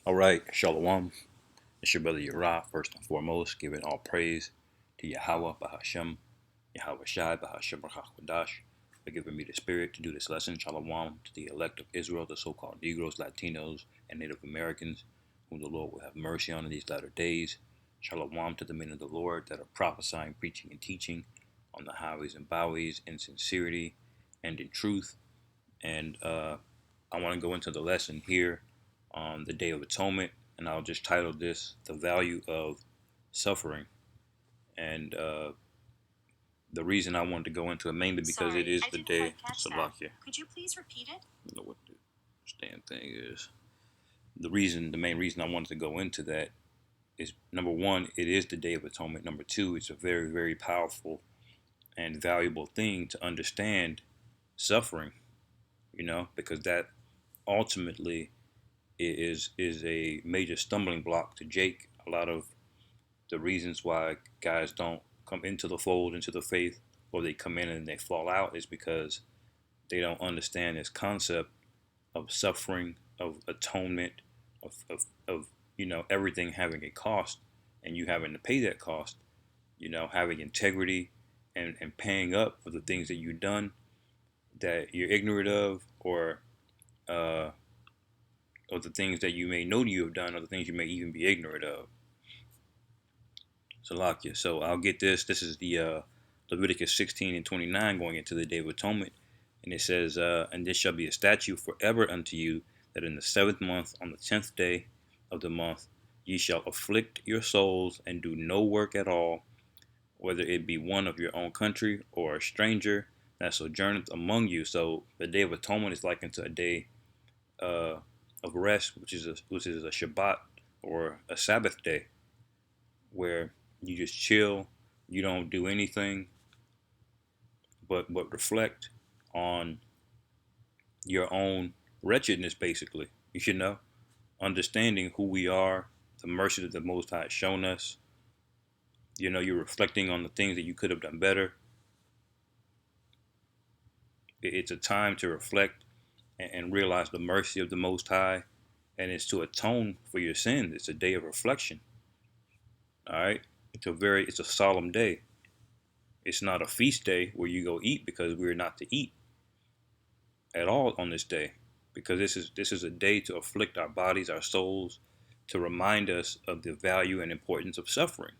All right, Shalom. It's your brother Uriah, first and foremost, giving all praise to Yahweh, Bahashem, Yahweh Shai, Bahashem, Rachakwadash, for giving me the spirit to do this lesson. Shalom to the elect of Israel, the so-called Negroes, Latinos, and Native Americans, whom the Lord will have mercy on in these latter days. Shalom to the men of the Lord that are prophesying, preaching, and teaching on the highways and byways in sincerity and in truth. And I want to go into the lesson here on the Day of Atonement, and I'll just title this "The Value of Suffering." And the reason I wanted to go into it mainly because it is the day. Salakia. Could you please repeat it? I don't know what the damn thing is. The main reason I wanted to go into that is number one, it is the Day of Atonement. Number two, it's a very, very powerful and valuable thing to understand suffering. Because that ultimately is a major stumbling block to Jake. A lot of the reasons why guys don't come into the fold, into the faith, or they come in and they fall out is because they don't understand this concept of suffering, of atonement, of everything having a cost and you having to pay that cost, having integrity and paying up for the things that you've done that you're ignorant of, uh, or the things that you may know you have done, or the things you may even be ignorant of. Salakia. So I'll get this. This is the Leviticus 16 and 29 going into the Day of Atonement. And it says, and this shall be a statute forever unto you, that in the 7th month, on the 10th day of the month, ye shall afflict your souls and do no work at all, whether it be one of your own country or a stranger that sojourneth among you. So the Day of Atonement is likened to a day uh, of rest, which is a Shabbat or a Sabbath day, where you just chill, you don't do anything but reflect on your own wretchedness, basically. You should know, understanding who we are, the mercy that the Most High has shown us. You're reflecting on the things that you could have done better. It's a time to reflect and realize the mercy of the Most High, and it's to atone for your sins. It's a day of reflection. All right, it's a solemn day. It's not a feast day where you go eat, because we're not to eat at all on this day, because this is a day to afflict our bodies, our souls, to remind us of the value and importance of suffering.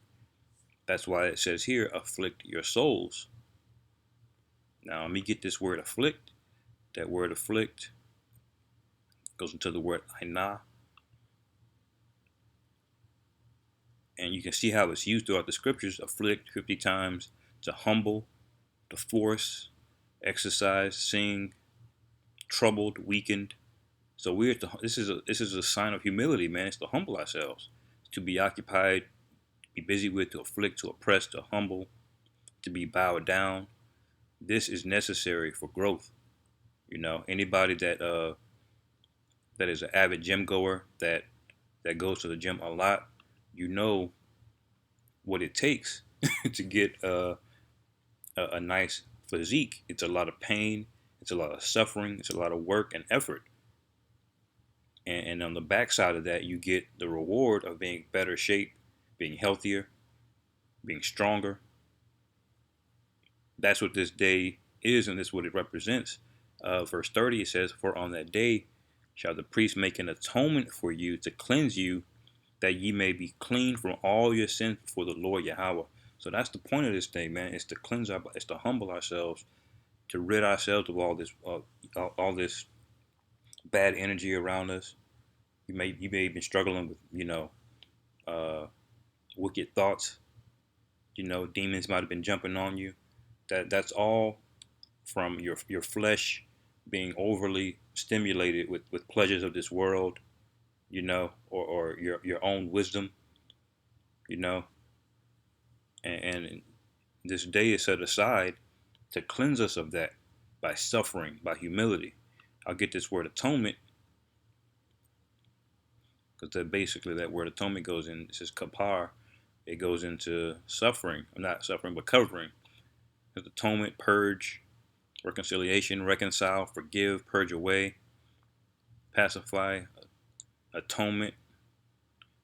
That's why it says here, afflict your souls. Now let me get this word afflict. That word afflict goes into the word ainah, and you can see how it's used throughout the scriptures. Afflict 50 times, to humble, to force, exercise, sing, troubled, weakened. So this is a sign of humility, man. It's to humble ourselves, to be occupied, be busy with, to afflict, to oppress, to humble, to be bowed down. This is necessary for growth. Anybody that is an avid gym goer, that goes to the gym a lot, you know what it takes to get a nice physique. It's a lot of pain, it's a lot of suffering, it's a lot of work and effort. And on the backside of that, you get the reward of being better shape, being healthier, being stronger. That's what this day is, and that's what it represents. Verse 30, it says, "For on that day shall the priest make an atonement for you, to cleanse you, that ye may be clean from all your sins before the Lord Yahweh." So that's the point of this day, man. It's to cleanse it's to humble ourselves, to rid ourselves of all this bad energy around us. You may be struggling with uh, wicked thoughts. Demons might have been jumping on you. That's all from your flesh being overly stimulated with pleasures of this world, or your own wisdom, you know, and this day is set aside to cleanse us of that by suffering, by humility. I'll get this word atonement, because basically that word atonement goes in, it says kapar, it goes into suffering, not suffering, but covering. There's atonement, purge, reconciliation, reconcile, forgive, purge away, pacify, atonement.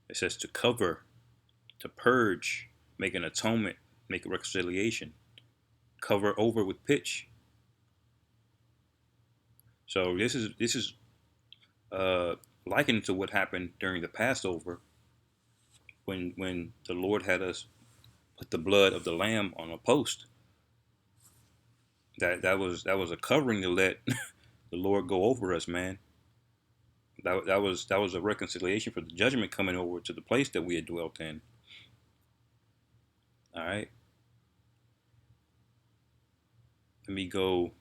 It says to cover, to purge, make an atonement, make a reconciliation, cover over with pitch. So this is uh, likened to what happened during the Passover when the Lord had us put the blood of the lamb on a post. That was a covering to let the Lord go over us, man. That was a reconciliation for the judgment coming over to the place that we had dwelt in. All right. Let me go.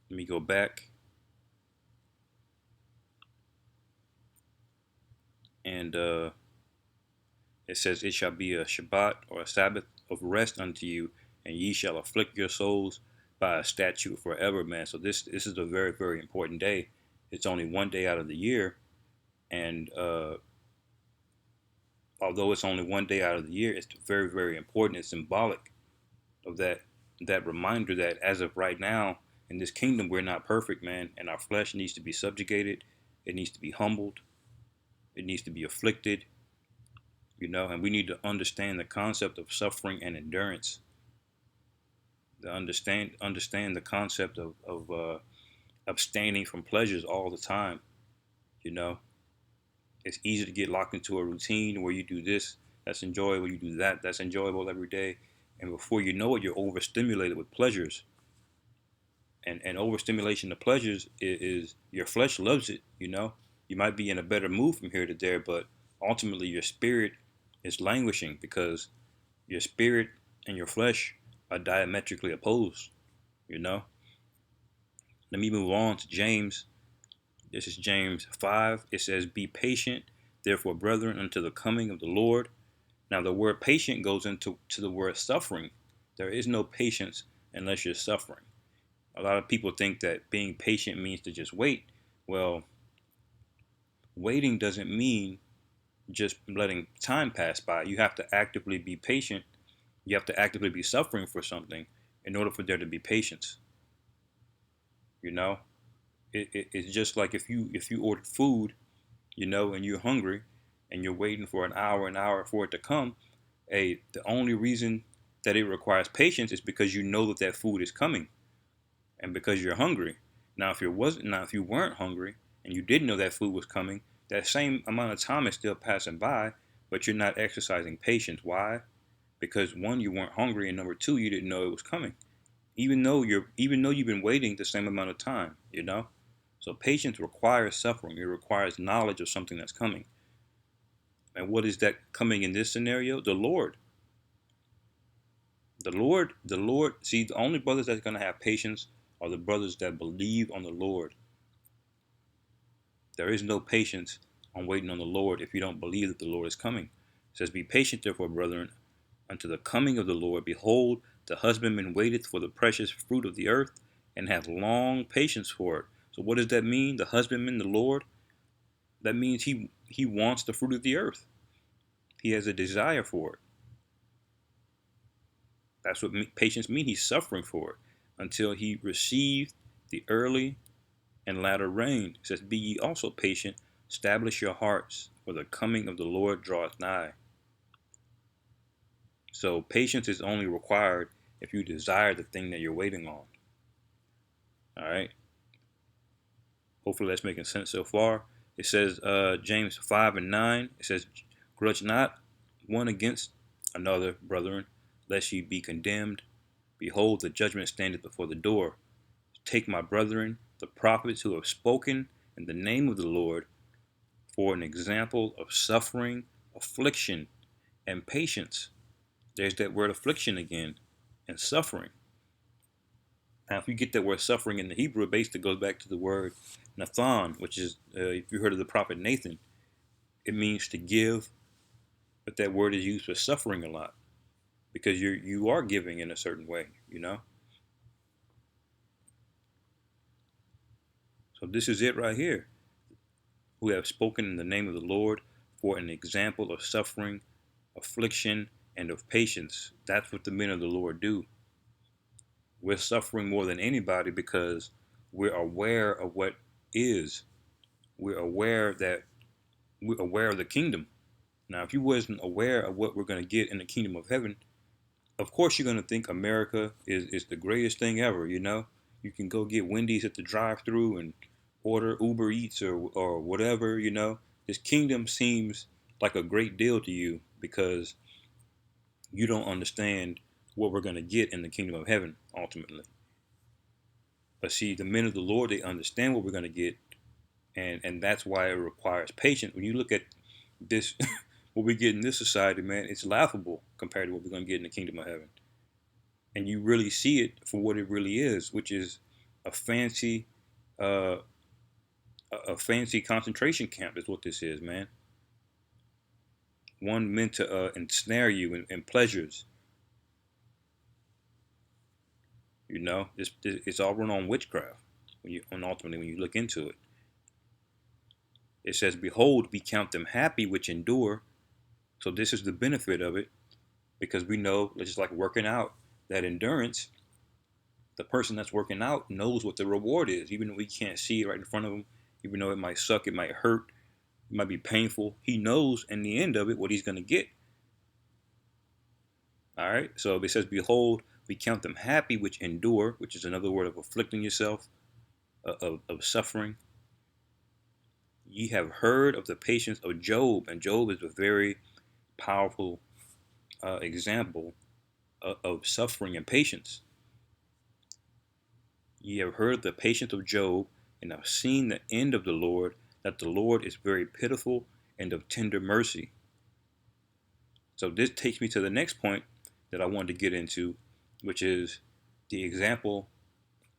Let me go back and it says, "It shall be a Shabbat or a Sabbath of rest unto you, and ye shall afflict your souls by a statute forever." Man, so this is a very very important day. It's only one day out of the year, and although it's only one day out of the year, it's very very important. It's symbolic of that reminder that as of right now in this kingdom we're not perfect, man, and our flesh needs to be subjugated. It needs to be humbled. It needs to be afflicted. And we need to understand the concept of suffering and endurance. To understand the concept of abstaining from pleasures all the time. You know, it's easy to get locked into a routine where you do this, that's enjoyable, you do that, that's enjoyable every day, and before you know it, you're overstimulated with pleasures. And overstimulation of pleasures is your flesh loves it. You might be in a better mood from here to there, but ultimately your spirit is languishing because your spirit and your flesh are diametrically opposed. You know. Let me move on to James. This is James 5. It says, "Be patient, therefore, brethren, unto the coming of the Lord." Now, the word patient goes into the word suffering. There is no patience unless you're suffering. A lot of people think that being patient means to just wait. Well, waiting doesn't mean just letting time pass by. You have to actively be patient. You have to actively be suffering for something in order for there to be patience. You know, it's just like if you ordered food, and you're hungry, and you're waiting for an hour for it to come. The only reason that it requires patience is because you know that food is coming, and because you're hungry. Now, if you weren't hungry and you didn't know that food was coming, that same amount of time is still passing by, but you're not exercising patience. Why? Because one, you weren't hungry, and number two, you didn't know it was coming. Even though you've been waiting the same amount of time. So patience requires suffering. It requires knowledge of something that's coming. And what is that coming in this scenario? The Lord. The Lord. See, the only brothers that's going to have patience are the brothers that believe on the Lord. There is no patience on waiting on the Lord if you don't believe that the Lord is coming. It says, "Be patient, therefore, brethren, unto the coming of the Lord. Behold, the husbandman waiteth for the precious fruit of the earth, and hath long patience for it." So what does that mean? The husbandman, the Lord, that means he wants the fruit of the earth. He has a desire for it. That's what patience means. He's suffering for it until he receives the early and latter rain. It says, "Be ye also patient, establish your hearts, for the coming of the Lord draweth nigh." So patience is only required if you desire the thing that you're waiting on. All right. Hopefully that's making sense so far. It says James 5:9. It says, "Grudge not one against another, brethren, lest ye be condemned. Behold, the judgment standeth before the door. Take my brethren, the prophets who have spoken in the name of the Lord, for an example of suffering, affliction, and patience." There's that word affliction again, and suffering. Now, if you get that word suffering in the Hebrew, it basically goes back to the word Nathan, which is, if you heard of the prophet Nathan, it means to give, but that word is used for suffering a lot because you are giving in a certain way. So this is it right here. "Who have spoken in the name of the Lord for an example of suffering, affliction, and of patience." That's what the men of the Lord do. We're suffering more than anybody because we're aware of what is. We're aware that we're aware of the kingdom. Now, if you wasn't aware of what we're going to get in the kingdom of heaven, of course you're going to think America is the greatest thing ever. You can go get Wendy's at the drive-through and order Uber Eats or whatever. This kingdom seems like a great deal to you because you don't understand what we're going to get in the kingdom of heaven ultimately. But see, the men of the Lord, they understand what we're going to get, and that's why it requires patience. When you look at this, what we get in this society, man, it's laughable compared to what we're going to get in the kingdom of heaven. And you really see it for what it really is, which is a fancy, uh, a fancy concentration camp. Is what this is, man. One meant to ensnare you in pleasures. It's all run on witchcraft. And ultimately, when you look into it, it says, "Behold, we count them happy which endure." So this is the benefit of it, because we know, just like working out, that endurance, the person that's working out knows what the reward is, even though we can't see it right in front of him, even though it might suck, it might hurt, it might be painful. He knows in the end of it what he's going to get. All right. So it says, "Behold, we count them happy which endure," which is another word of afflicting yourself, of suffering. "Ye have heard of the patience of Job," and Job is a very powerful example of suffering and patience. "Ye have heard the patience of Job, and have seen the end of the Lord, that the Lord is very pitiful and of tender mercy." So this takes me to the next point that I wanted to get into, which is the example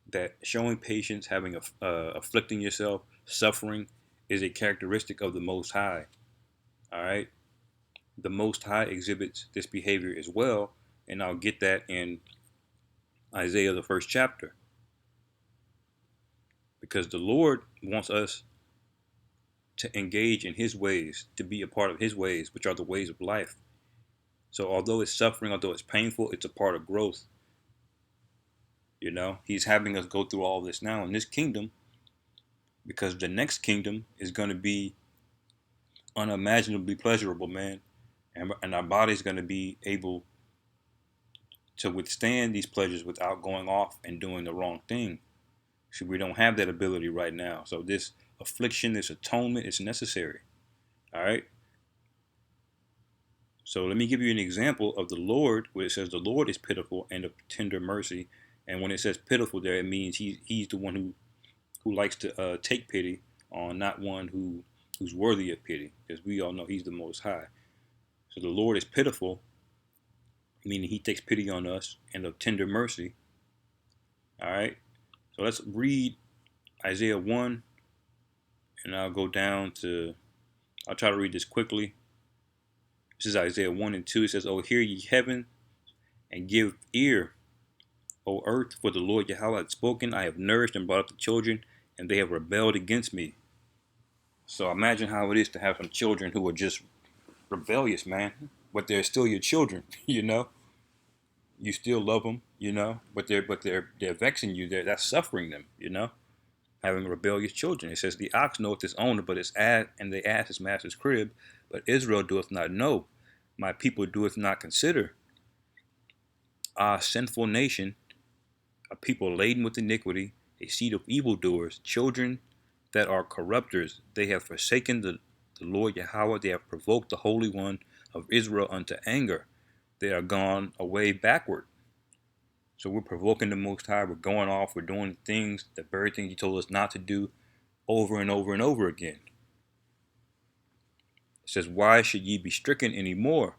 that showing patience, having afflicting yourself, suffering, is a characteristic of the Most High. All right, the Most High exhibits this behavior as well, and I'll get that in Isaiah, the first chapter, because the Lord wants us to engage in His ways, to be a part of His ways, which are the ways of life. So although it's suffering, although it's painful, it's a part of growth. He's having us go through all this now in this kingdom, because the next kingdom is going to be unimaginably pleasurable, man. And our body's going to be able to withstand these pleasures without going off and doing the wrong thing. So we don't have that ability right now. So this affliction, this atonement is necessary. All right. So let me give you an example of the Lord, where it says the Lord is pitiful and of tender mercy. And when it says pitiful there, it means he's the one who likes to take pity on not one who's worthy of pity, because we all know He's the Most High. So the Lord is pitiful, meaning He takes pity on us, and of tender mercy. All right. So let's read Isaiah 1, and I'll go down to, I'll try to read this quickly. This is Isaiah 1 and 2. It says, "O hear ye heaven, and give ear, O earth, for the Lord Yahweh hath spoken. I have nourished and brought up the children, and they have rebelled against me." So imagine how it is to have some children who are just rebellious, man. But they're still your children, You still love them, But they're vexing you. That's suffering them, Having rebellious children. It says, "The ox knoweth his owner, but his ass, and the ass his master's crib. But Israel doeth not know. My people doeth not consider. Ah, sinful nation, a people laden with iniquity, a seed of evildoers, children that are corrupters. They have forsaken the Lord Yahweh. They have provoked the Holy One of Israel unto anger. They are gone away backward." So we're provoking the Most High. We're going off. We're doing things, the very things He told us not to do, over and over and over again. It says, "Why should ye be stricken any more?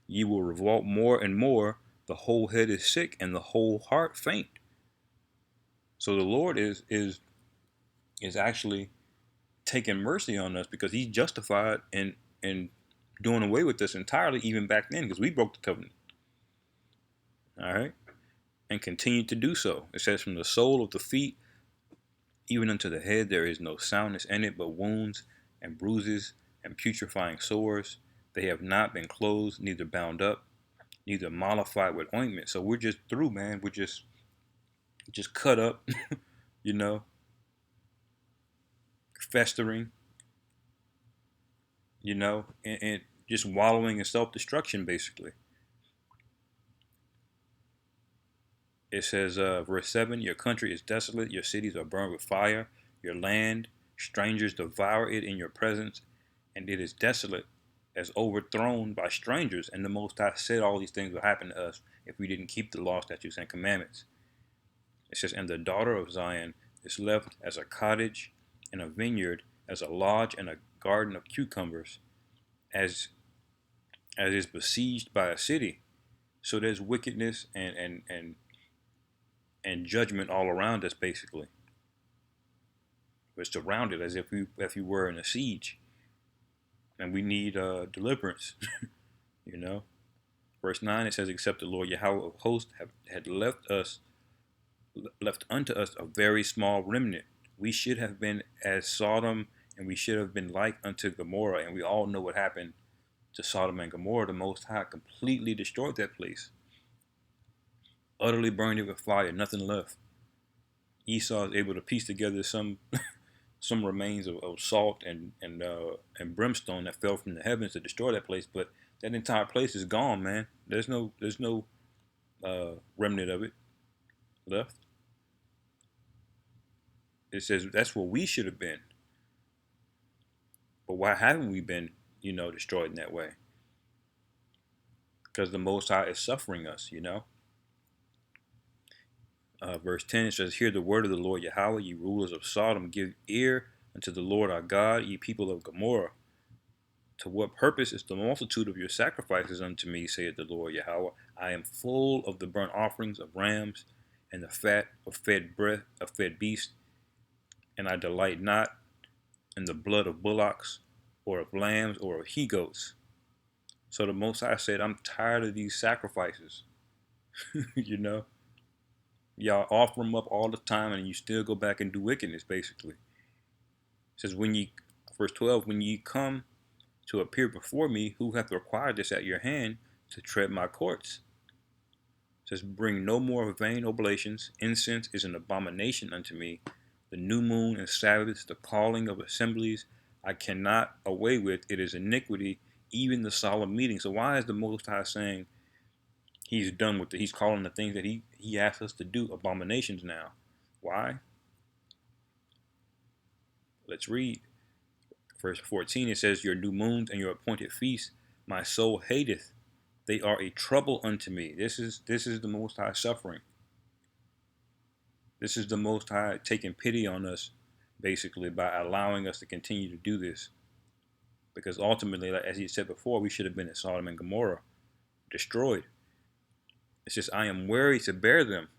Ye will revolt more and more. The whole head is sick, and the whole heart faint." So the Lord is actually taking mercy on us, because He's justified in doing away with us entirely, even back then, because we broke the covenant. All right, and continue to do so. It says, "From the sole of the feet even unto the head there is no soundness in it, but wounds and bruises and putrefying sores. They have not been closed, neither bound up, neither mollified with ointment." So we're just through, man. We're just cut up, you know, festering, and just wallowing in self-destruction, basically. It says, verse 7, your country is desolate, your cities are burned with fire, your land, strangers devour it in your presence, and it is desolate as overthrown by strangers. And the Most High said all these things would happen to us if we didn't keep the law, statutes, and commandments. It says, and the daughter of Zion is left as a cottage and a vineyard, as a lodge and a garden of cucumbers, as is besieged by a city. So there's wickedness and judgment all around us, basically. We're surrounded as if we were in a siege, and we need deliverance. you know. Verse 9, it says, except the Lord Yahweh of hosts had left unto us a very small remnant. We should have been as Sodom, and we should have been like unto Gomorrah. And we all know what happened to Sodom and Gomorrah. The Most High completely destroyed that place, utterly burned it with fire, nothing left. Esau is able to piece together some remains of salt and brimstone that fell from the heavens to destroy that place, but that entire place is gone, man. There's no remnant of it left. It says that's where we should have been, but why haven't we been, destroyed in that way? Because the Most High is suffering us. Verse 10, it says, hear the word of the Lord Yahweh, ye rulers of Sodom, give ear unto the Lord our God, ye people of Gomorrah. To what purpose is the multitude of your sacrifices unto me, saith the Lord Yahweh? I am full of the burnt offerings of rams and the fat of fed beasts, and I delight not in the blood of bullocks or of lambs or of he goats. So the Most High said, I'm tired of these sacrifices. you know, y'all offer them up all the time, and you still go back and do wickedness. Basically, it says, verse 12, when ye come to appear before me, who hath required this at your hand to tread my courts? It says, bring no more vain oblations. Incense is an abomination unto me. The new moon and Sabbaths, the calling of assemblies, I cannot away with. It is iniquity, even the solemn meeting. So why is the Most High saying he's done with it? He's calling the things that he asks us to do abominations now. Why? Let's read. Verse 14, it says, your new moons and your appointed feasts, my soul hateth. They are a trouble unto me. This is the Most High suffering. This is the Most High taking pity on us, basically, by allowing us to continue to do this. Because ultimately, like, as he said before, we should have been in Sodom and Gomorrah, destroyed. It's just, I am weary to bear them.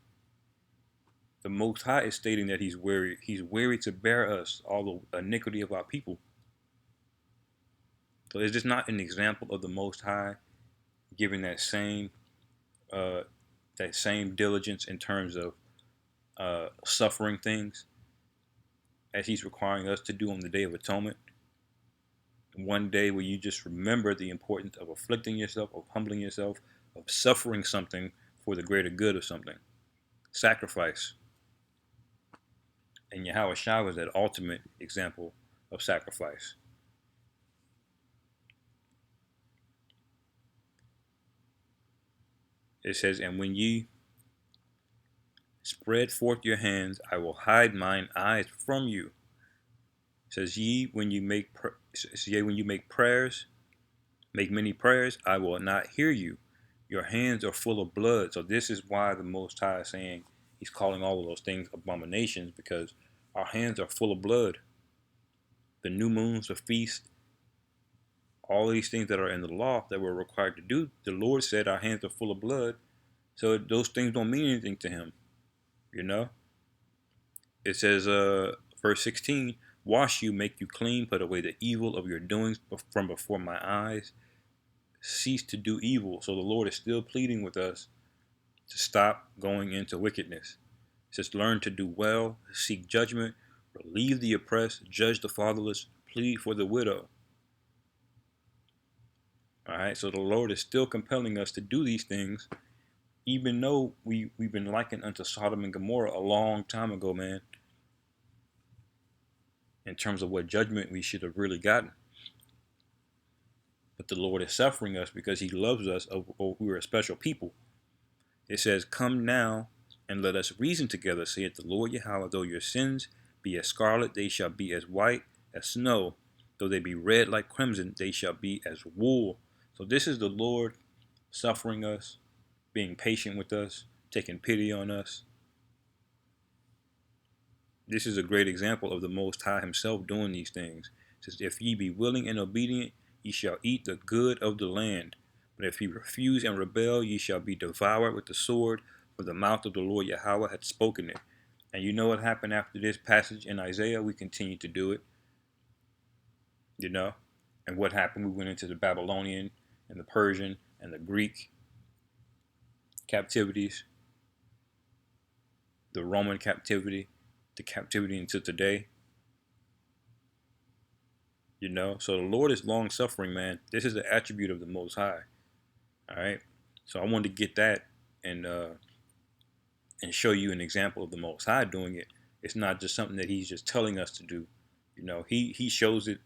The Most High is stating that he's weary. He's weary to bear us, all the iniquity of our people. So is this not an example of the Most High giving that same diligence in terms of suffering things as he's requiring us to do on the Day of Atonement? One day where you just remember the importance of afflicting yourself, of humbling yourself, of suffering something for the greater good of something. Sacrifice. And Yahweh Shai was that ultimate example of sacrifice. It says, and when ye spread forth your hands, I will hide mine eyes from you. It says, yea, when you make prayers, make many prayers, I will not hear you. Your hands are full of blood. So this is why the Most High is saying he's calling all of those things abominations, because our hands are full of blood. The new moons, the feast, all these things that are in the law that we're required to do, the Lord said our hands are full of blood. So those things don't mean anything to him. It says, verse 16, wash you, make you clean, put away the evil of your doings from before my eyes. Cease to do evil. So the Lord is still pleading with us to stop going into wickedness. It says, learn to do well, seek judgment, relieve the oppressed, judge the fatherless, plead for the widow. All right, so the Lord is still compelling us to do these things, even though we've been likened unto Sodom and Gomorrah a long time ago, man, in terms of what judgment we should have really gotten. but the Lord is suffering us because he loves us, or we are a special people. It says, "Come now and let us reason together, saith the Lord Yahweh. Though your sins be as scarlet, they shall be as white as snow. Though they be red like crimson, they shall be as wool." So this is the Lord suffering us, being patient with us, taking pity on us. This is a great example of the Most High himself doing these things. It says, "If ye be willing and obedient, ye shall eat the good of the land. But if ye refuse and rebel, ye shall be devoured with the sword, for the mouth of the Lord Yahweh hath spoken it." And you know what happened after this passage in Isaiah? We continued to do it, you know. And what happened? We went into the Babylonian and the Persian and the Greek captivities, the Roman captivity, the captivity until today. You know, so the Lord is long suffering, man. This is the attribute of the Most High. All right. So I wanted to get that and show you an example of the Most High doing it. It's not just something that He's just telling us to do. You know, He shows it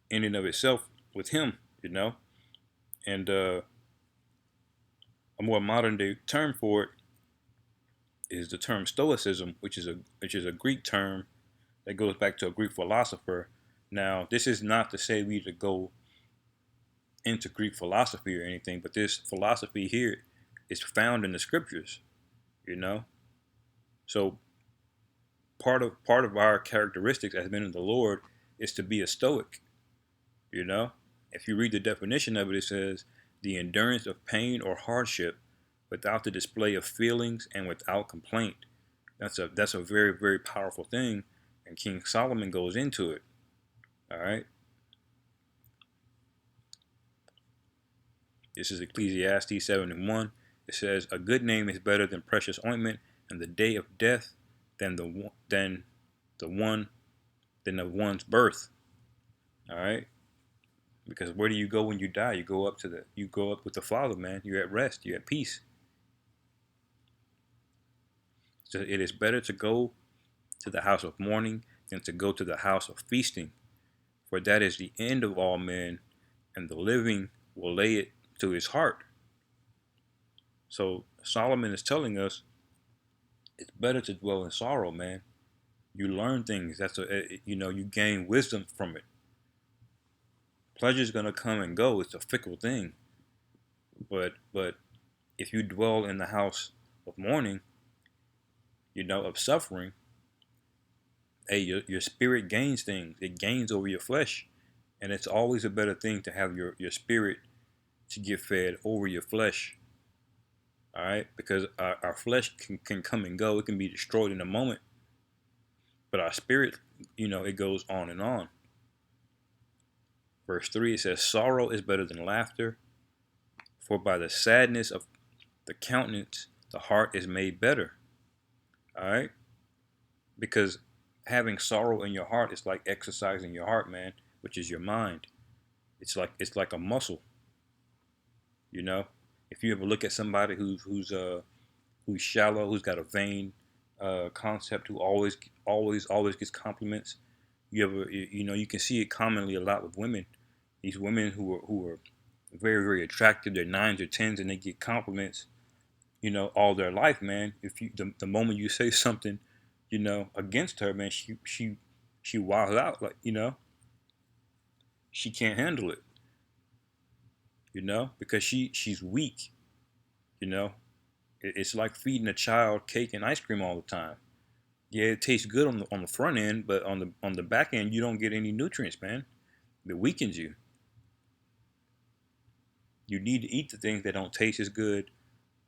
in and of itself with Him. You know, and a more modern day term for it is the term Stoicism, which is a Greek term that goes back to a Greek philosopher. Now, this is not to say we to go into Greek philosophy or anything, but this philosophy here is found in the scriptures, you know. So part of our characteristics as men of the Lord is to be a stoic, you know. If you read the definition of it, it says the endurance of pain or hardship without the display of feelings and without complaint. That's a very, very powerful thing, and King Solomon goes into it. All right. This is Ecclesiastes 7:1. It says, "A good name is better than precious ointment, and the day of death than the one than of one's birth." All right, because where do you go when you die? You go up with the Father, man. You're at rest. You're at peace. So it is better to go to the house of mourning than to go to the house of feasting, for that is the end of all men, and the living will lay it to his heart. So Solomon is telling us it's better to dwell in sorrow, man. You learn things. You gain wisdom from it. Pleasure's gonna come and go. It's a fickle thing. But if you dwell in the house of mourning, of suffering, hey, your spirit gains things. It gains over your flesh, and it's always a better thing to have your spirit to get fed over your flesh. All right, because our flesh can come and go. It can be destroyed in a moment, but our spirit, it goes on and on. Verse 3, it says, "Sorrow is better than laughter, for by the sadness of the countenance, the heart is made better." All right? Because having sorrow in your heart is like exercising your heart, man, which is your mind. It's like a muscle. If you ever look at somebody who's shallow, who's got a vain concept, who always gets compliments, you can see it commonly a lot with women. These women who are very, very attractive, they're nines or tens, and they get compliments, all their life, man. If you the moment you say something, against her, man, she wilds out, like, she can't handle it, because she's weak, you know. It's like feeding a child cake and ice cream all the time. Yeah, it tastes good on the front end, but on the back end, you don't get any nutrients, man. It weakens you. You need to eat the things that don't taste as good,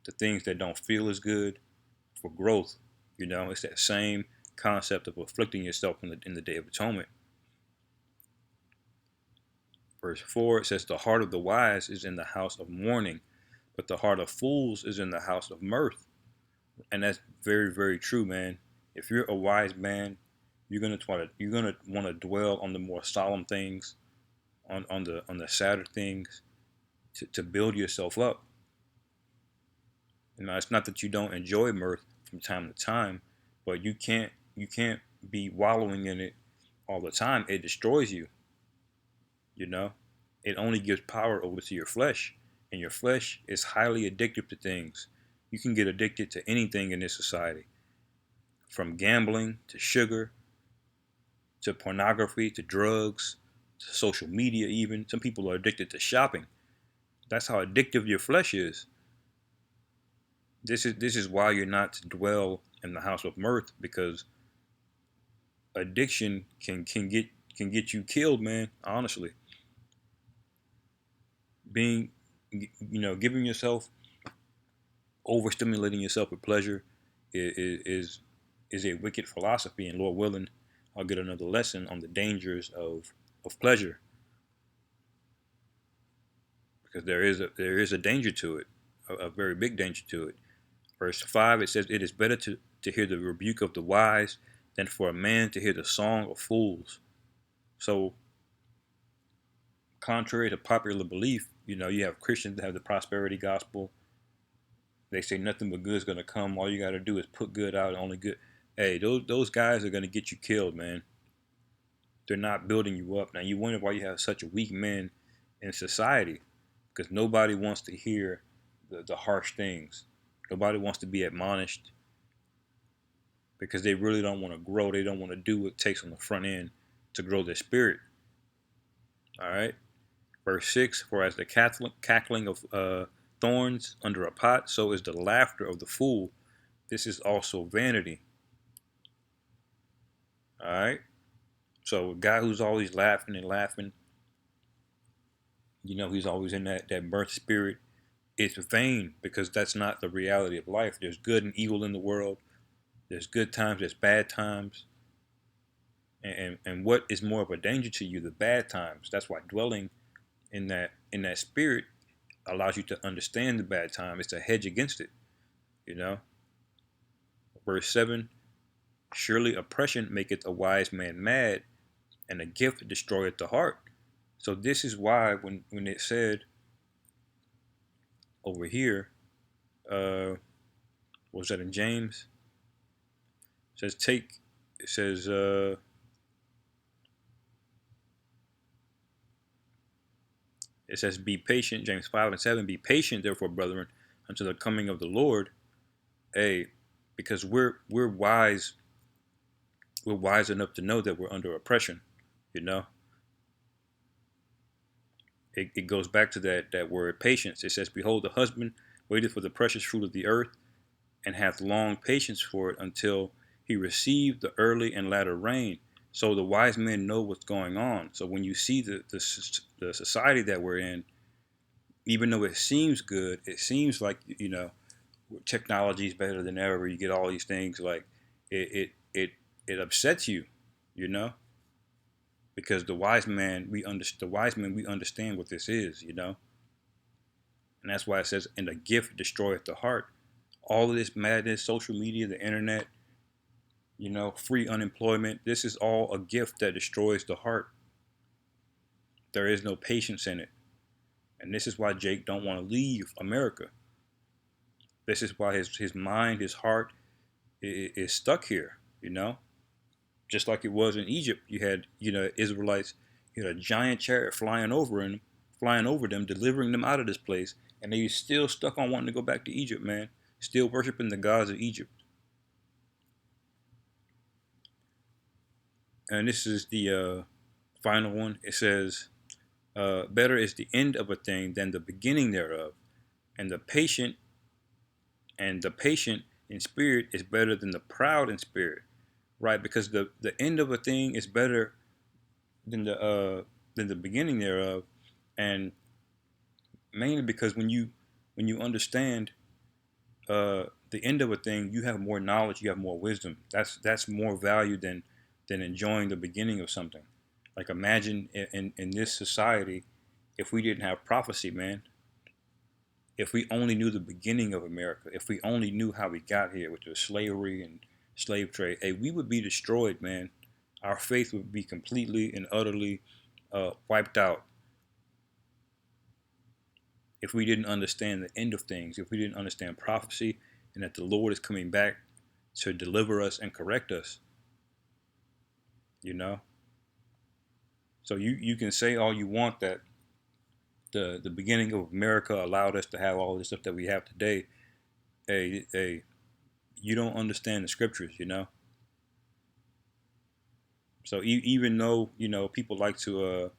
the things that don't feel as good, for growth. It's that same concept of afflicting yourself in the Day of Atonement. Verse 4, it says, "The heart of the wise is in the house of mourning, but the heart of fools is in the house of mirth." And that's very, very true, man. If you're a wise man, you're gonna want to dwell on the more solemn things, on the sadder things, to build yourself up. It's not that you don't enjoy mirth from time to time, but you can't be wallowing in it all the time. It destroys you. You know. It only gives power over to your flesh, and your flesh is highly addictive to things. You can get addicted to anything in this society, from gambling to sugar to pornography to drugs to social media. Even some people are addicted to shopping. That's how addictive your flesh is. This is why you're not to dwell in the house of mirth, because addiction can get you killed, man. Honestly, being giving yourself, overstimulating yourself with pleasure is a wicked philosophy. And Lord willing, I'll get another lesson on the dangers of pleasure, because there is a danger to it, a very big danger to it. Verse 5, it says, "It is better to hear the rebuke of the wise than for a man to hear the song of fools." So, contrary to popular belief, you have Christians that have the prosperity gospel. They say nothing but good is going to come. All you got to do is put good out, only good. Hey, those guys are going to get you killed, man. They're not building you up. Now, you wonder why you have such weak men in society, because nobody wants to hear the harsh things. Nobody wants to be admonished, because they really don't want to grow. They don't want to do what it takes on the front end to grow their spirit. All right. Verse 6, "For as the cackling of thorns under a pot, so is the laughter of the fool. This is also vanity." All right. So a guy who's always laughing and laughing, he's always in that mirth spirit. It's vain, because that's not the reality of life. There's good and evil in the world. There's good times, there's bad times. And what is more of a danger to you? The bad times. That's why dwelling in that spirit allows you to understand the bad time. It's a hedge against it. You know. Verse 7, "Surely oppression maketh a wise man mad, and a gift destroyeth the heart." So this is why when it said over here, what was that in James? It says it says it says be patient. James 5:7, "Be patient, therefore, brethren, until the coming of the Lord." Hey, because we're wise. We're wise enough to know that we're under oppression. You know, it goes back to that word patience. It says, "Behold, the husband waited for the precious fruit of the earth, and hath long patience for it, until he receive the early and latter rain." So the wise men know what's going on. So when you see the society that we're in, even though it seems good, it seems like technology is better than ever. You get all these things, like it upsets you, you know, because the wise men we understand what this is, and that's why it says, "And the gift destroyeth the heart." All of this madness, social media, the internet, free unemployment. This is all a gift that destroys the heart. There is no patience in it. And this is why Jake don't want to leave America. This is why his mind, his heart is stuck here, Just like it was in Egypt. You had, Israelites, you had a giant chariot flying over them, delivering them out of this place, and they still stuck on wanting to go back to Egypt, man. Still worshiping the gods of Egypt. And this is the final one. It says, "Better is the end of a thing than the beginning thereof, and the patient in spirit is better than the proud in spirit." Right? Because the end of a thing is better than the beginning thereof, and mainly because when you understand the end of a thing, you have more knowledge, you have more wisdom. That's more value than enjoying the beginning of something. Like, imagine in this society, if we didn't have prophecy, man. If we only knew the beginning of America, if we only knew how we got here, which was slavery and slave trade, hey, we would be destroyed, man. Our faith would be completely and utterly wiped out if we didn't understand the end of things, if we didn't understand prophecy, and that the Lord is coming back to deliver us and correct us, you know. So you can say all you want that the beginning of America allowed us to have all this stuff that we have today. You don't understand the scriptures, you know. So even though people like to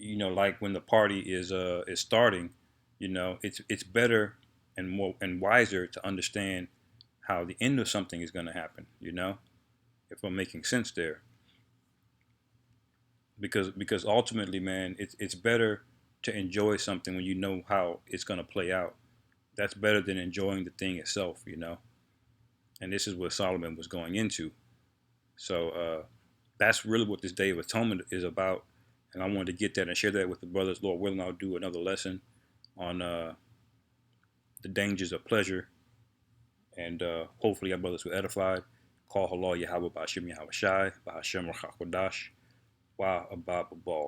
like when the party is starting, it's better and more and wiser to understand how the end of something is going to happen. If I'm making sense there, because ultimately, man, it's better to enjoy something when you know how it's going to play out. That's better than enjoying the thing itself. And this is what Solomon was going into. So that's really what this Day of Atonement is about. And I wanted to get that and share that with the brothers. Lord willing, I'll do another lesson on the dangers of pleasure. And hopefully, our brothers were edified. Call halal Yahweh Ba'ashim Yahweh Shai, Ba'ashim Rachakwadash, Wa Abba Babal.